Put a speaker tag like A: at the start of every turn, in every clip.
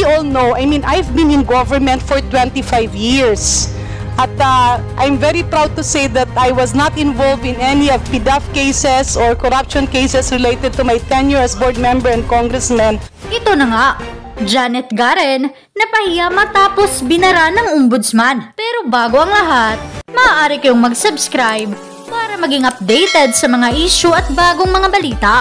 A: we all know, I mean, I've been in government for 25 years. At I'm very proud to say that I was not involved in any of PDAF cases or corruption cases related to my tenure as board member and congressman.
B: Ito na nga, Janet Garen napahiya matapos binara ng ombudsman. Pero bago ang lahat, maaari kayong mag-subscribe para maging updated sa mga issue at bagong mga balita.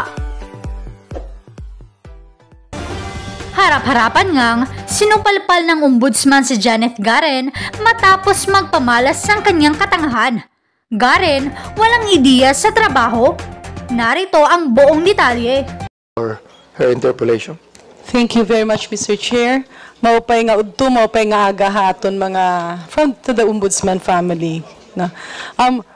B: Harap-harapan ngang sinupalpal ng ombudsman si Janet Garen matapos magpamalas ang kanyang katangahan. Garen, walang ideya sa trabaho? Narito ang buong detalye.
C: For her interpellation.
A: Thank you very much, Mr. Chair. Maupay nga udto, maupay nga agahaton mga from to the ombudsman family. No.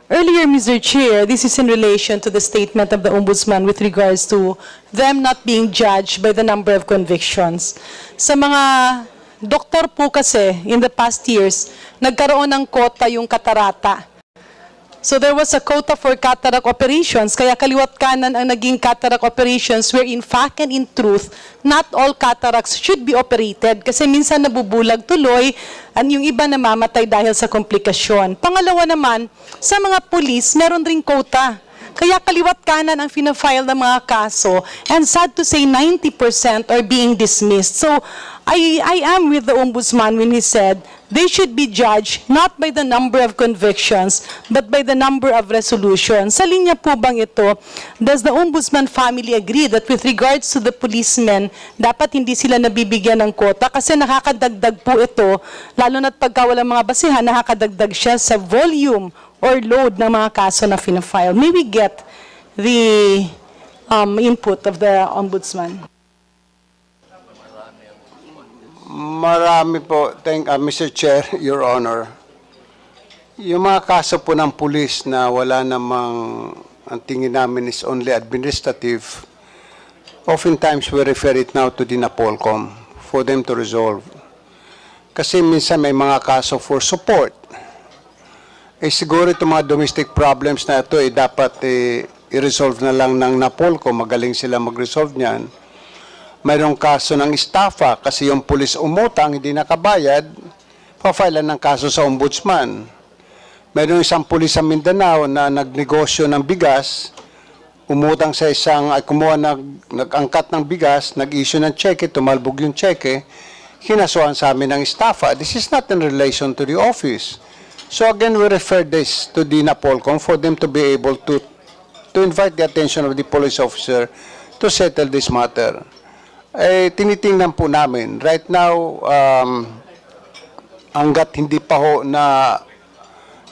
A: Earlier, Mr. Chair, this is in relation to the statement of the ombudsman with regards to them not being judged by the number of convictions. Sa mga doktor po kasi, in the past years, nagkaroon ng quota yung katarata. So there was a quota for cataract operations, kaya kaliwat kanan ang naging cataract operations where in fact and in truth, not all cataracts should be operated kasi minsan nabubulag tuloy at yung iba namamatay dahil sa komplikasyon. Pangalawa naman, sa mga pulis, meron ring quota. Kaya kaliwat kanan ang fina-file ng mga kaso and sad to say 90% are being dismissed. So I am with the ombudsman when he said they should be judged not by the number of convictions but by the number of resolutions. Sa linya po bang ito, does the ombudsman family agree that with regards to the policemen, dapat hindi sila nabibigyan ng quota kasi nakakadagdag po ito, lalo na't pagka walang mga basihan, nakakadagdag siya sa volume or load ng mga kaso na fina-file. May we get the input of the ombudsman?
D: Marami po. Mr. Chair, Your Honor. Yung mga kaso po ng pulis na wala namang, ang tingin namin is only administrative, oftentimes we refer it now to the NAPOLCOM for them to resolve. Kasi minsan may mga kaso for support. Siguro itong mga domestic problems na ito, dapat i-resolve na lang ng NAPOLCOM, magaling sila mag-resolve niyan. Mayroong kaso ng estafa kasi yung pulis umutang, hindi nakabayad, pa-file ng kaso sa ombudsman. Mayroong isang pulis sa Mindanao na nagnegosyo ng bigas, umutang sa isang, nag-angkat ng bigas, nag-issue ng cheque, tumalbog yung cheque, kinasuhan sa amin ng estafa. This is not in relation to the office. So again, we refer this to the NAPOLCOM for them to be able to invite the attention of the police officer to settle this matter. Tinitingnan po namin. Right now, hanggat hindi pa ho na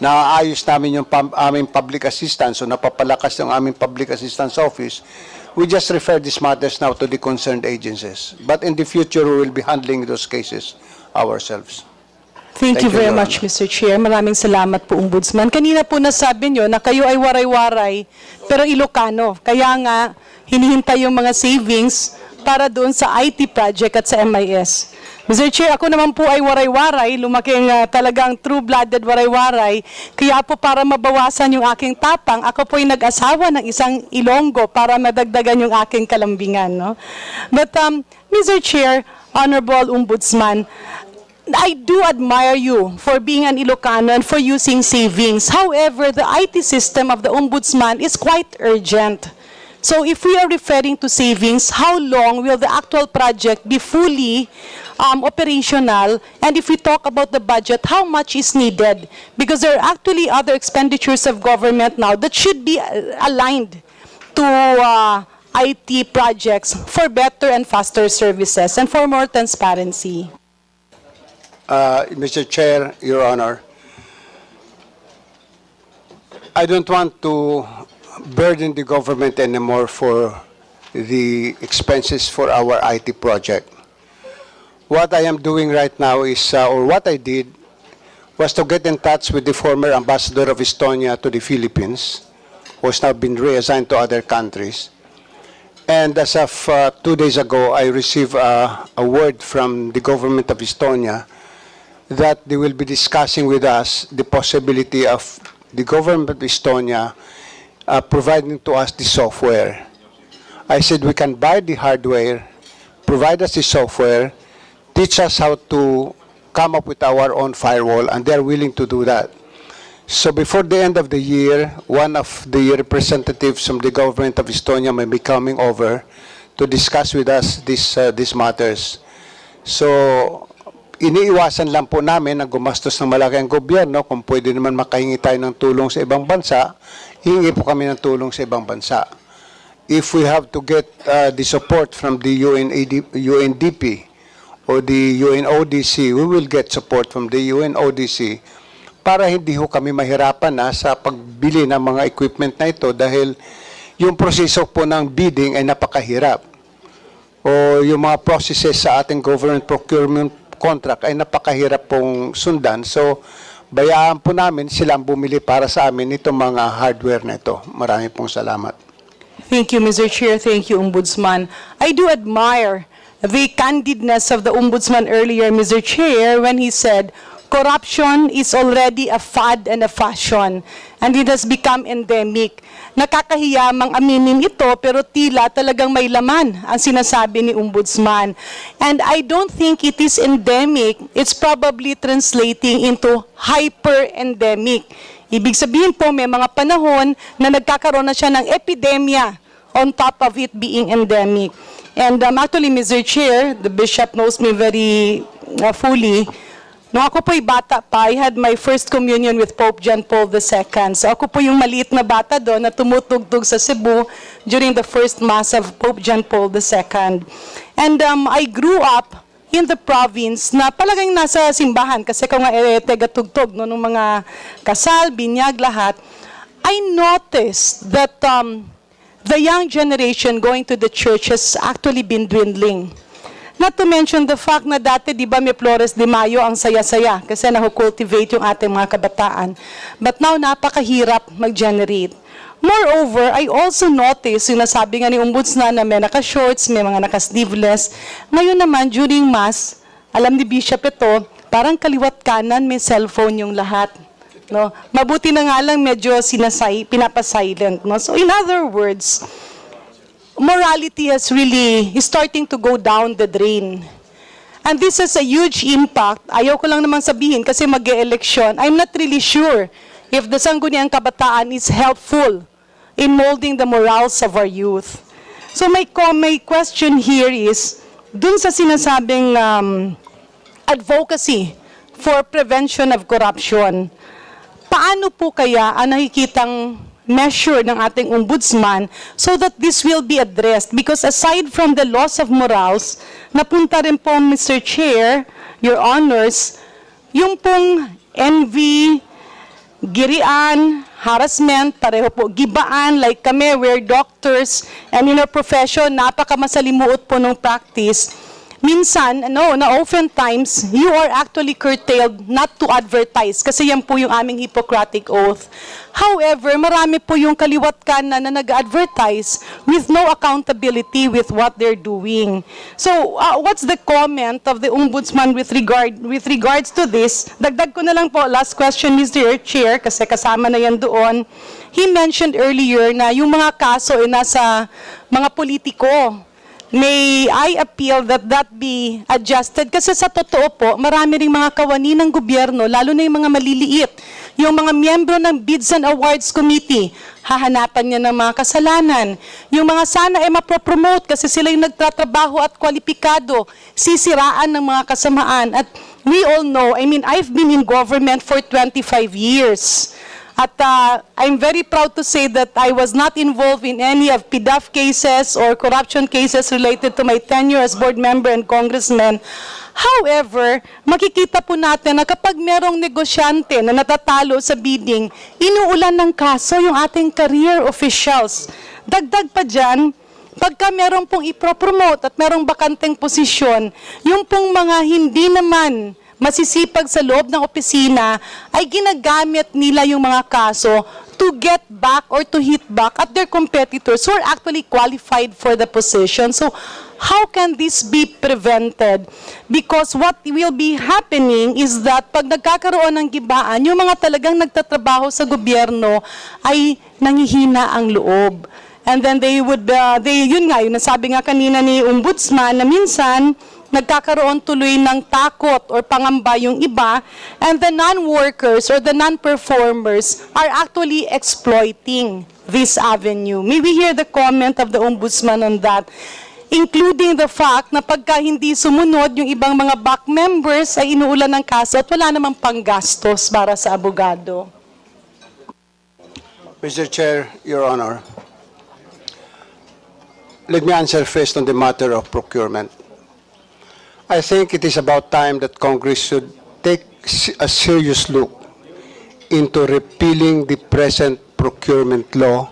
D: naayos namin yung aming public assistance o napapalakas yung aming public assistance office, we just refer these matters now to the concerned agencies. But in the future, we will be handling those cases ourselves.
A: Thank you very much, Mr. Chair. Maraming salamat po, Ombudsman. Kanina po nasabi nyo na kayo ay waray-waray, pero Ilocano. Kaya nga, hinihintay yung mga savings para doon sa IT project at sa MIS. Mr. Chair, ako naman po ay waray-waray, lumaking talagang true-blooded waray-waray. Kaya po para mabawasan yung aking tapang, ako po ay nag-asawa ng isang Ilonggo para madagdagan yung aking kalambingan. No? But, Mr. Chair, Honorable Ombudsman, I do admire you for being an Ilocano and for using savings. However, the IT system of the Ombudsman is quite urgent. So if we are referring to savings, how long will the actual project be fully operational? And if we talk about the budget, how much is needed? Because there are actually other expenditures of government now that should be aligned to IT projects for better and faster services and for more transparency.
D: Mr. Chair, Your Honor, I don't want to burden the government anymore for the expenses for our IT project. What I am doing right now is, or what I did, was to get in touch with the former ambassador of Estonia to the Philippines, who has now been reassigned to other countries. And as of 2 days ago, I received a word from the government of Estonia that they will be discussing with us the possibility of the government of Estonia providing to us the software. I said we can buy the hardware, provide us the software, teach us how to come up with our own firewall, and they're willing to do that. So before the end of the year, one of the representatives from the government of Estonia may be coming over to discuss with us these matters. So iniiwasan lang po namin na gumastos ng malaki ang gobyerno. Kung pwede naman makahingi tayo ng tulong sa ibang bansa, hihingi po kami ng tulong sa ibang bansa. If we have to get the support from the UNDP or the UNODC, we will get support from the UNODC para hindi ho kami mahirapan na sa pagbili ng mga equipment na ito dahil yung proseso po ng bidding ay napakahirap. O yung mga processes sa ating government procurement contract ay napakahirap pong sundan. So, bayaan po namin silang bumili para sa amin itong mga hardware na ito. Marami pong salamat.
A: Thank you, Mr. Chair. Thank you, Ombudsman. I do admire the candidness of the Ombudsman earlier, Mr. Chair, when he said, corruption is already a fad and a fashion, and it has become endemic. Nakakahiya mang aminin ito, pero tila talagang may laman ang sinasabi ni Ombudsman. And I don't think it is endemic. It's probably translating into hyper-endemic. Ibig sabihin po, may mga panahon na nagkakaroon na siya ng epidemya on top of it being endemic. And actually, Mr. Chair, the Bishop knows me very fully. Nung ako po'y bata pa, I had my first communion with Pope John Paul II. So ako po yung maliit na bata doon na tumutugtog sa Cebu during the first Mass of Pope John Paul II. And I grew up in the province na palaging nasa simbahan kasi kung nga tegatugtog no, nung mga kasal, binyag, lahat. I noticed that the young generation going to the church has actually been dwindling. Not to mention the fact na dati, di ba, may Flores de Mayo ang saya-saya kasi nakukultivate yung ating mga kabataan. But now, napakahirap mag-generate. Moreover, I also noticed, yung nasabi nga ni Ombudsman na may naka-shorts, may mga naka-sleeveless. Ngayon naman, during Mass, alam ni Bishop ito, parang kaliwat kanan, may cellphone yung lahat. No? Mabuti na nga lang medyo pinapasilent. No? So in other words, morality is starting to go down the drain. And this has a huge impact. Ayaw ko lang naman sabihin kasi mag-e-election. I'm not really sure if the Sangguniang Kabataan is helpful in molding the morals of our youth. So my question here is, dun sa sinasabing advocacy for prevention of corruption, paano po kaya ang nakikitang measure ng ating ombudsman so that this will be addressed? Because aside from the loss of morals, napunta rin po, Mr. Chair, Your Honors, yung pong envy, girian, harassment, pareho po, gibaan, like kami, we're doctors, and in our profession, napakamasalimuot po ng practice. Minsan, na oftentimes, you are actually curtailed not to advertise kasi yan po yung aming Hippocratic Oath. However, marami po yung kaliwat kanan na nag-advertise with no accountability with what they're doing. So, what's the comment of the Ombudsman with regards to this? Dagdag ko na lang po, last question, Mr. Chair, kasi kasama na yan doon. He mentioned earlier na yung mga kaso ay nasa mga politiko. May I appeal that be adjusted? Kasi sa totoo po, marami ring mga kawani ng gobyerno, lalo na yung mga maliliit. Yung mga miyembro ng Bids and Awards Committee, hahanapan niya ng mga kasalanan. Yung mga sana ay mapropromote kasi sila yung nagtatrabaho at kwalipikado, sisiraan ng mga kasamaan. At we all know, I've been in government for 25 years. At I'm very proud to say that I was not involved in any of PDAF cases or corruption cases related to my tenure as board member and congressman. However, makikita po natin na kapag merong negosyante na natatalo sa bidding, inuulan ng kaso yung ating career officials. Dagdag pa dyan, pagka merong pong ipropromote at merong bakanteng posisyon, yung pong mga hindi naman masisipag sa loob ng opisina ay ginagamit nila yung mga kaso to get back or to hit back at their competitors who are actually qualified for the position. So, how can this be prevented? Because what will be happening is that pag nagkakaroon ng gibaan, yung mga talagang nagtatrabaho sa gobyerno ay nangihina ang loob. And then yun nga, yun nasabi nga kanina ni Ombudsman na minsan, nagkakaroon tuloy ng takot or pangamba yung iba, and the non-workers or the non-performers are actually exploiting this avenue. May we hear the comment of the Ombudsman on that, including the fact na pagka hindi sumunod yung ibang mga back members ay inuulan ng kaso at wala namang panggastos para sa abogado.
D: Mr. Chair, Your Honor, let me answer first on the matter of procurement. I think it is about time that Congress should take a serious look into repealing the present procurement law,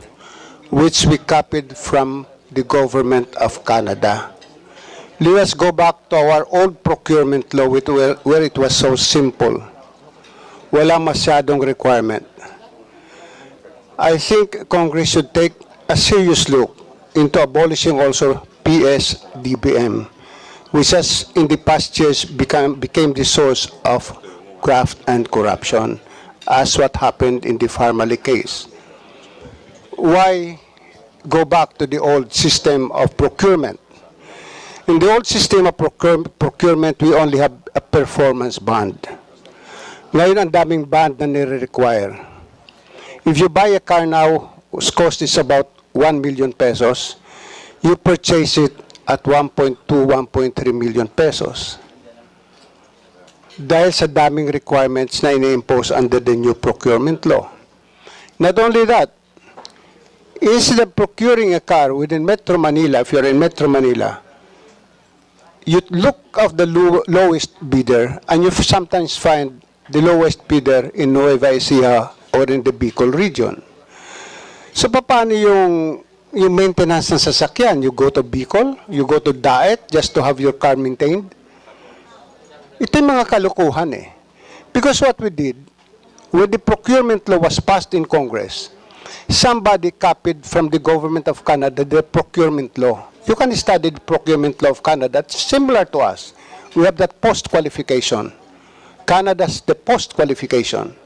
D: which we copied from the government of Canada. Let us go back to our old procurement law where it was so simple. Wala masyadong requirement. I think Congress should take a serious look into abolishing also PS-DBM, which has in the past years became the source of graft and corruption, as what happened in the Farmally case. Why go back to the old system of procurement? In the old system of procurement, we only have a performance bond. Ngayon, ang daming bond na nire-require. If you buy a car now, whose cost is about 1 million pesos, you purchase it at 1.2, 1.3 million pesos. Dahil sa daming requirements na ini-impose under the new procurement law. Not only that, instead of procuring a car within Metro Manila, if you're in Metro Manila, you look of the lowest bidder, and you sometimes find the lowest bidder in Nueva Ecija or in the Bicol region. So paano yung maintenance ng sasakyan? You go to Bicol, you go to Daet just to have your car maintained? Ito yung mga kalukuhan eh. Because what we did, when the procurement law was passed in Congress, somebody copied from the government of Canada the procurement law. You can study the procurement law of Canada. It's similar to us. We have that post-qualification. Canada's the post-qualification.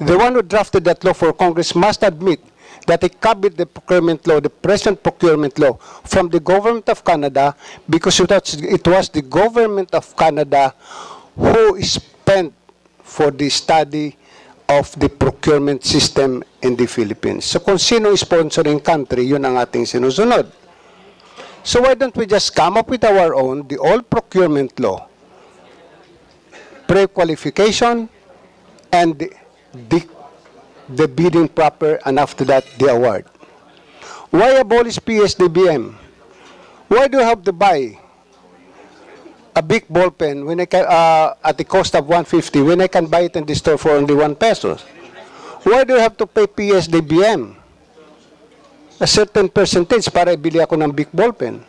D: The one who drafted that law for Congress must admit that he copied the procurement law, the present procurement law, from the government of Canada, because it was the government of Canada who spent for the study of the procurement system in the Philippines. So kung sino sponsoring country, yun ang ating sinusunod. So why don't we just come up with our own, the old procurement law, pre-qualification, and the bidding proper, and after that, the award. Why abolish PS-DBM? Why do you have to buy a big ball pen when I can, at the cost of 150 when I can buy it in the store for only 1 peso? Why do you have to pay PS-DBM? A certain percentage para ibili ako ng big ball pen.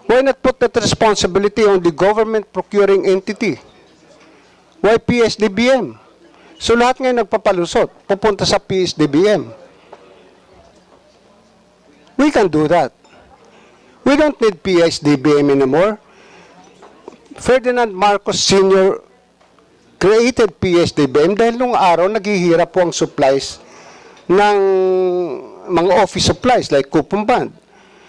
D: Why not put that responsibility on the government procuring entity? Why PS-DBM? So lahat ngayon nagpapalusot, pupunta sa PS-DBM. We can do that. We don't need PS-DBM anymore. Ferdinand Marcos Sr. created PS-DBM dahil nung araw naghihirap po ang supplies ng mga office supplies like coupon band.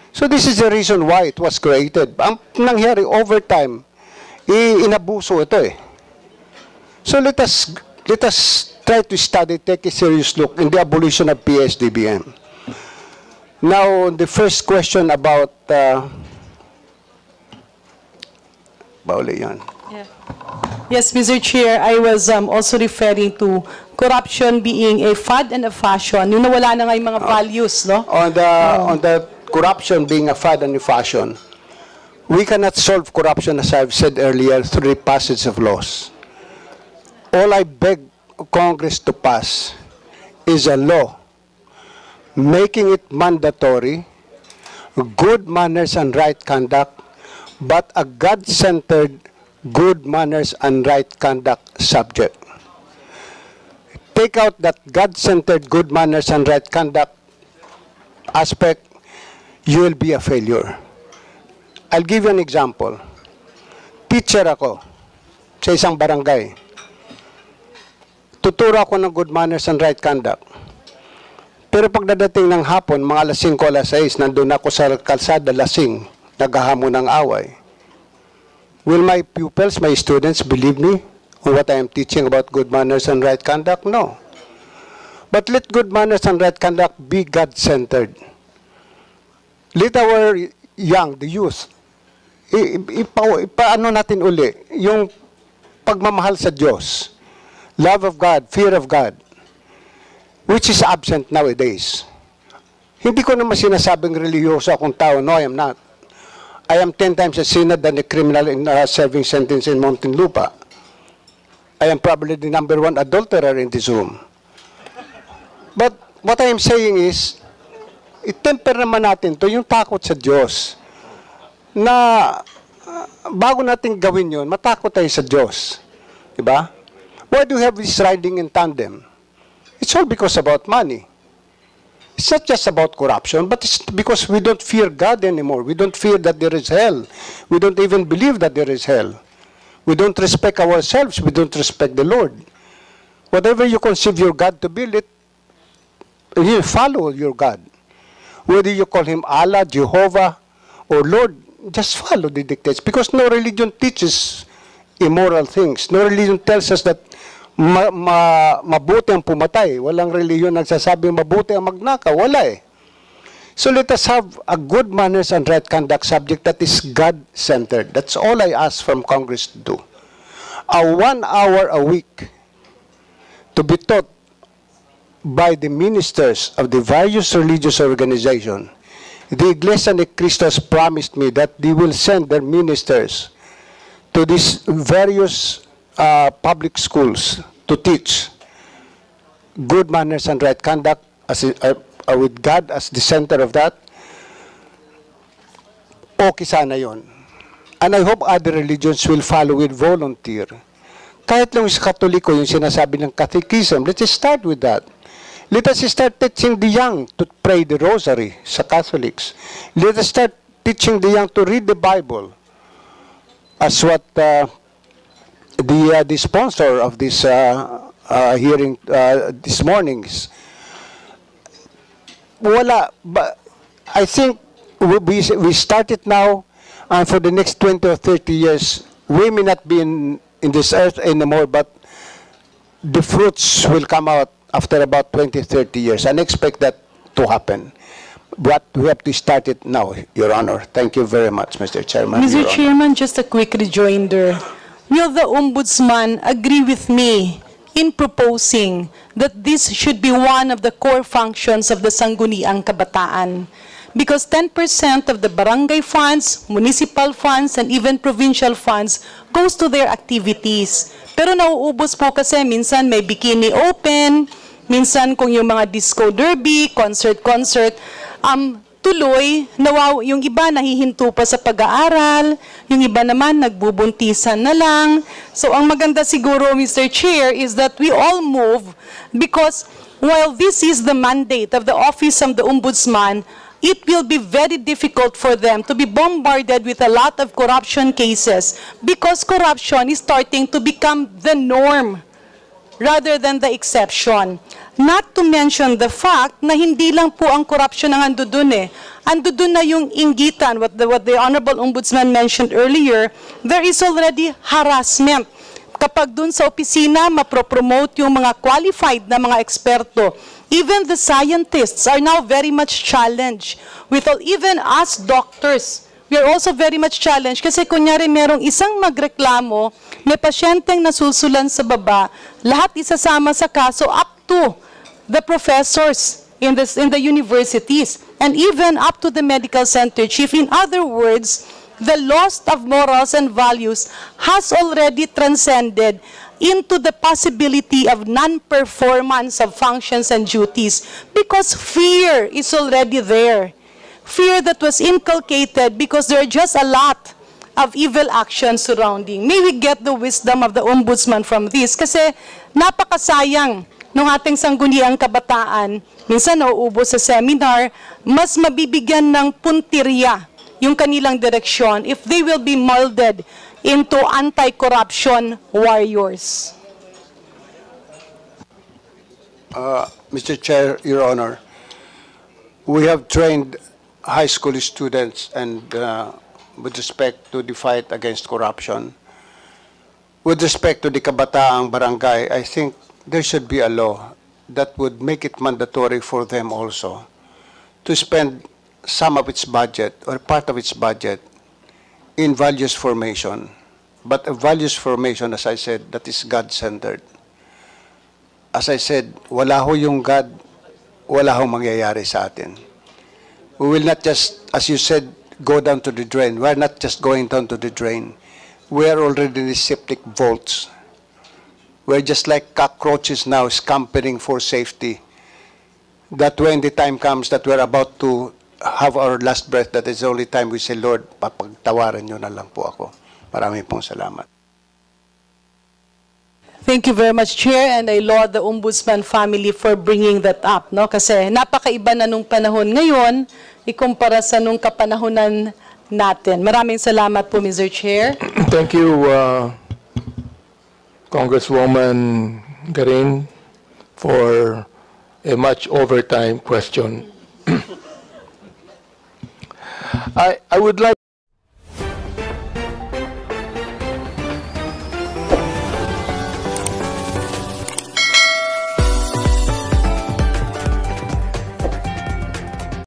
D: So this is the reason why it was created. Ang nangyari over time, inabuso ito eh. So let us try to study, take a serious look in the abolition of PS-DBM. Now, the first question about
A: Yes, Mr. Chair, I was also referring to corruption being a fad and a fashion. Yung nawala na nga yung mga values, no?
D: On the corruption being a fad and a fashion, we cannot solve corruption, as I've said earlier, through the passage of laws. All I beg Congress to pass is a law making it mandatory, good manners and right conduct, but a God-centered good manners and right conduct subject. Take out that God-centered good manners and right conduct aspect, you will be a failure. I'll give you an example. Teacher ako sa isang barangay. Tuturo ako ng good manners and right conduct. Pero pagdadating ng hapon, mga alas 5, alas 6, nandun ako sa kalsada lasing, naghahamon ng away. Will my pupils, my students, believe me on what I am teaching about good manners and right conduct? No. But let good manners and right conduct be God-centered. Let our young, the youth, ipaano natin uli yung pagmamahal sa Diyos, love of God, fear of God, which is absent nowadays. Hindi ko naman sinasabing religyoso akong tao. No, I am not. I am 10 times a sinner than a criminal in serving sentence in Muntinlupa. I am probably the #1 adulterer in this room. But what I am saying is, itemper naman natin to yung takot sa Diyos. Na bago natin gawin yun, matakot tayo sa Diyos. Diba? Why do you have this riding in tandem? It's all because about money. It's not just about corruption, but it's because we don't fear God anymore. We don't fear that there is hell. We don't even believe that there is hell. We don't respect ourselves. We don't respect the Lord. Whatever you conceive your God to be, you follow your God. Whether you call him Allah, Jehovah, or Lord, just follow the dictates. Because no religion teaches immoral things. No religion tells us that mabuti ang pumatay. Walang reliyon nagsasabing mabuti ang magnakaw. Wala eh. So let us have a good manners and right conduct subject that is God-centered. That's all I ask from Congress to do. A 1 hour a week to be taught by the ministers of the various religious organizations. The Iglesia ni Cristo has promised me that they will send their ministers to these various public schools to teach good manners and right conduct with God as the center of that. Okay sana yun. And I hope other religions will follow with volunteer. Kahit lang sa Katoliko yung sinasabi ng catechism, let's start with that. Let us start teaching the young to pray the rosary sa Catholics. Let us start teaching the young to read the Bible, as what the sponsor of this hearing this morning is. Wala, but I think we start it now, and for the next 20 or 30 years, we may not be in this earth anymore, but the fruits will come out after about 20, 30 years. And expect that to happen. But we have to start it now, Your Honor. Thank you very much, Mr. Chairman.
A: Mr. Chairman, just a quick rejoinder. Will the Ombudsman agree with me in proposing that this should be one of the core functions of the Sangguniang Kabataan? Because 10% of the barangay funds, municipal funds, and even provincial funds goes to their activities. Pero nauubos po kasi minsan may bikini open, minsan kung yung mga disco derby, concert, tuloy, yung iba nahihinto pa sa pag-aaral, yung iba naman nagbubuntisan na lang. So ang maganda siguro, Mr. Chair, is that we all move because while this is the mandate of the Office of the Ombudsman, it will be very difficult for them to be bombarded with a lot of corruption cases because corruption is starting to become the norm rather than the exception. Not to mention the fact na hindi lang po ang corruption ang andudun eh. Andudun na yung inggitan, what the Honorable Ombudsman mentioned earlier, there is already harassment. Kapag dun sa opisina, mapropromote yung mga qualified na mga eksperto. Even the scientists are now very much challenged. Even us doctors, we are also very much challenged kasi kunyari merong isang magreklamo, may pasyenteng nasulsulan sa baba, lahat isasama sa kaso up to the professors in the universities and even up to the medical center chief. In other words, the loss of morals and values has already transcended into the possibility of non-performance of functions and duties because fear is already there. Fear that was inculcated because there are just a lot of evil actions surrounding. May we get the wisdom of the Ombudsman from this kasi napakasayang nung ating sangguniang kabataan, minsan nauubos sa seminar, mas mabibigyan ng puntirya yung kanilang direksyon if they will be molded into anti-corruption warriors.
D: Mr. Chair, Your Honor, we have trained high school students and with respect to the fight against corruption. With respect to the Kabataang Barangay, I think there should be a law that would make it mandatory for them also to spend some of its budget or part of its budget in values formation. But a values formation, as I said, that is God-centered. As I said, wala ho yung God, wala ho mangyayari sa atin. We will not just, as you said, go down to the drain. We are not just going down to the drain. We are already in the septic vaults. We're just like cockroaches now scampering for safety. That when the time comes that we're about to have our last breath, that is the only time we say, Lord, papagtawaran nyo na lang po ako. Maraming pong salamat.
A: Thank you very much, Chair, and I laud the Ombudsman family for bringing that up, no? Kasi napakaiba na nung panahon ngayon, ikumpara sa nung kapanahonan natin. Maraming salamat po, Mr. Chair.
C: Thank you, Congresswoman Garin, for a much overtime question. I would like